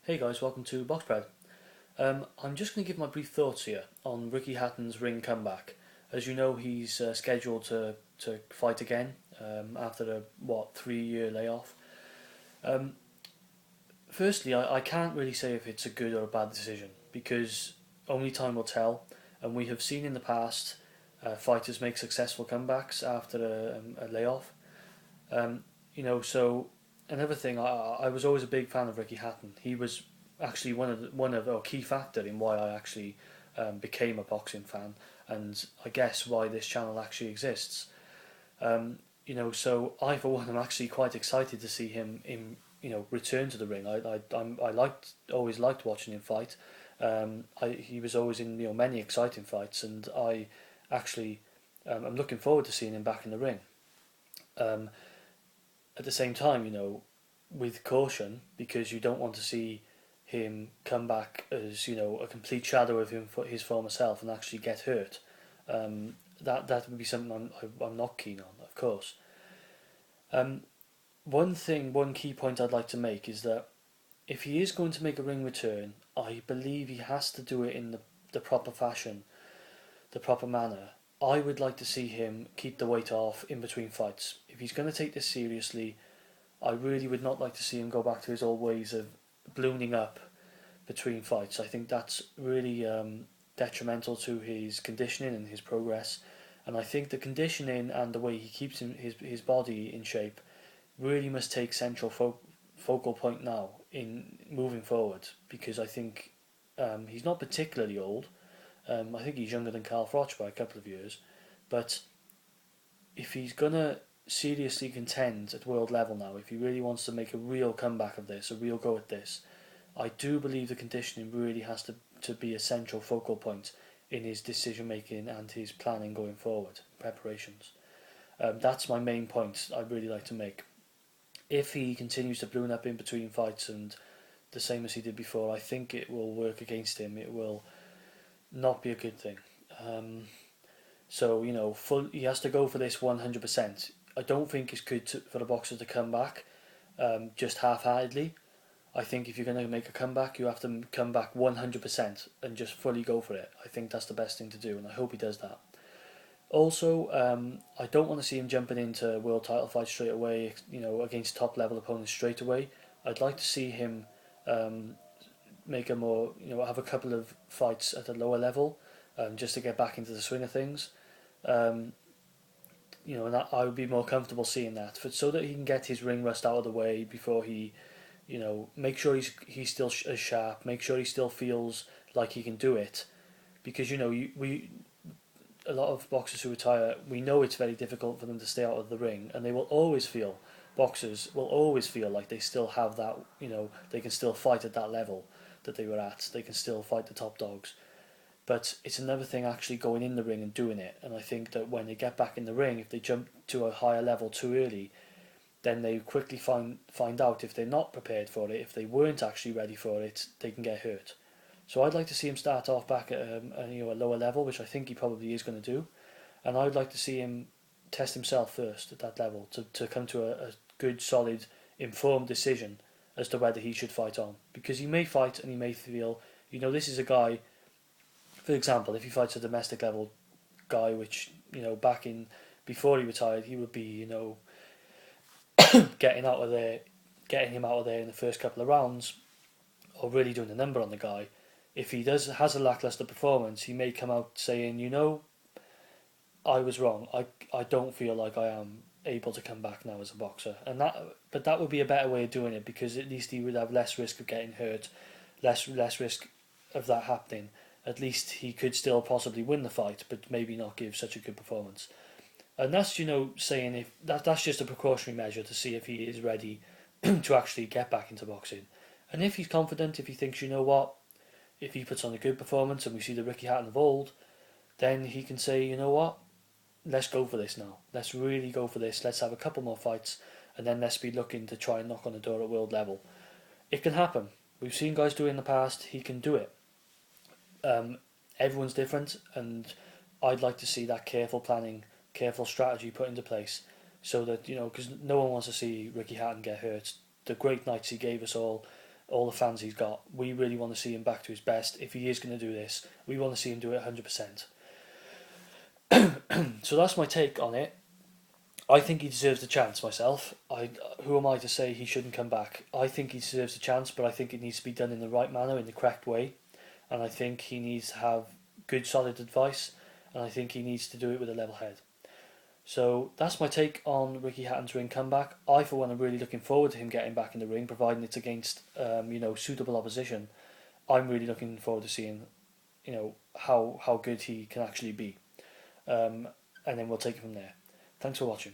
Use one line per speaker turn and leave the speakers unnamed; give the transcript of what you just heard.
Hey guys, welcome to Box Bread. I'm just going to give my brief thoughts here on Ricky Hatton's ring comeback. As you know, he's scheduled to fight again after a 3 year layoff. Um, Firstly, I can't really say if it's a good or a bad decision because only time will tell, and we have seen in the past fighters make successful comebacks after a layoff. So another thing, I was always a big fan of Ricky Hatton. He was actually one of a key factor in why I actually became a boxing fan, and I guess why this channel actually exists. So I for one am actually quite excited to see him in return to the ring. I always liked watching him fight. He was always in many exciting fights, and I actually I'm looking forward to seeing him back in the ring. Um, at the same time, with caution, because you don't want to see him come back as a complete shadow of him for his former self and actually get hurt. That would be something I'm not keen on, of course. Um, one key point I'd like to make is that if he is going to make a ring return, I believe he has to do it in the proper fashion, the proper manner. I would like to see him keep the weight off in between fights. If he's going to take this seriously, I really would not like to see him go back to his old ways of ballooning up between fights. I think that's really detrimental to his conditioning and his progress. And I think the conditioning and the way he keeps his body in shape really must take central focal point now in moving forward, because I think he's not particularly old. I think he's younger than Carl Froch by a couple of years, but if he's gonna seriously contend at world level now, if he really wants to make a real comeback of this, a real go at this, I do believe the conditioning really has to be a central focal point in his decision making and his planning going forward, preparations. That's my main point I'd really like to make. If he continues to balloon up in between fights and the same as he did before, I think it will work against him. It will not be a good thing. He has to go for this 100%. I don't think it's good for the boxer to come back just half-heartedly. I think if you're going to make a comeback, you have to come back 100% and just fully go for it. I think that's the best thing to do, and I hope he does that. Also, I don't want to see him jumping into world title fights straight away, against top level opponents straight away. I'd like to see him make a more, have a couple of fights at a lower level, just to get back into the swing of things. Um, and that, I would be more comfortable seeing that, so that he can get his ring rust out of the way before he, make sure he's still as sharp, make sure he still feels like he can do it, because we a lot of boxers who retire, we know it's very difficult for them to stay out of the ring, and boxers will always feel like they still have that, they can still fight at that level that they were at, they can still fight the top dogs. But it's another thing actually going in the ring and doing it, and I think that when they get back in the ring, if they jump to a higher level too early, then they quickly find out if they're not prepared for it, if they weren't actually ready for it, they can get hurt. So I'd like to see him start off back at a lower level, which I think he probably is going to do, and I'd like to see him test himself first at that level to come to a good, solid, informed decision as to whether he should fight on. Because he may fight and he may feel, this is a guy, for example, if he fights a domestic level guy, which, back in, before he retired, he would be, getting out of there, getting him out of there in the first couple of rounds, or really doing a number on the guy. If he has a lackluster performance, he may come out saying, I was wrong. I don't feel like I am able to come back now as a boxer, but that would be a better way of doing it, because at least he would have less risk of getting hurt, less risk of that happening. At least he could still possibly win the fight, but maybe not give such a good performance. And that's saying if that's just a precautionary measure to see if he is ready to actually get back into boxing. And if he's confident, if he thinks, what, if he puts on a good performance and we see the Ricky Hatton of old, then he can say, what, let's go for this now. Let's really go for this. Let's have a couple more fights, and then let's be looking to try and knock on the door at world level. It can happen. We've seen guys do it in the past. He can do it. Everyone's different, and I'd like to see that careful planning, careful strategy put into place, so that because no one wants to see Ricky Hatton get hurt. The great nights he gave us all, all the fans he's got. We really want to see him back to his best. If he is going to do this, we want to see him do it 100%. So that's my take on it. I think he deserves a chance myself. Who am I to say he shouldn't come back? I think he deserves a chance, but I think it needs to be done in the right manner, in the correct way. And I think he needs to have good, solid advice, and I think he needs to do it with a level head. So that's my take on Ricky Hatton's ring comeback. I, for one, am really looking forward to him getting back in the ring, providing it's against suitable opposition. I'm really looking forward to seeing how good he can actually be. And then we'll take it from there. Thanks for watching.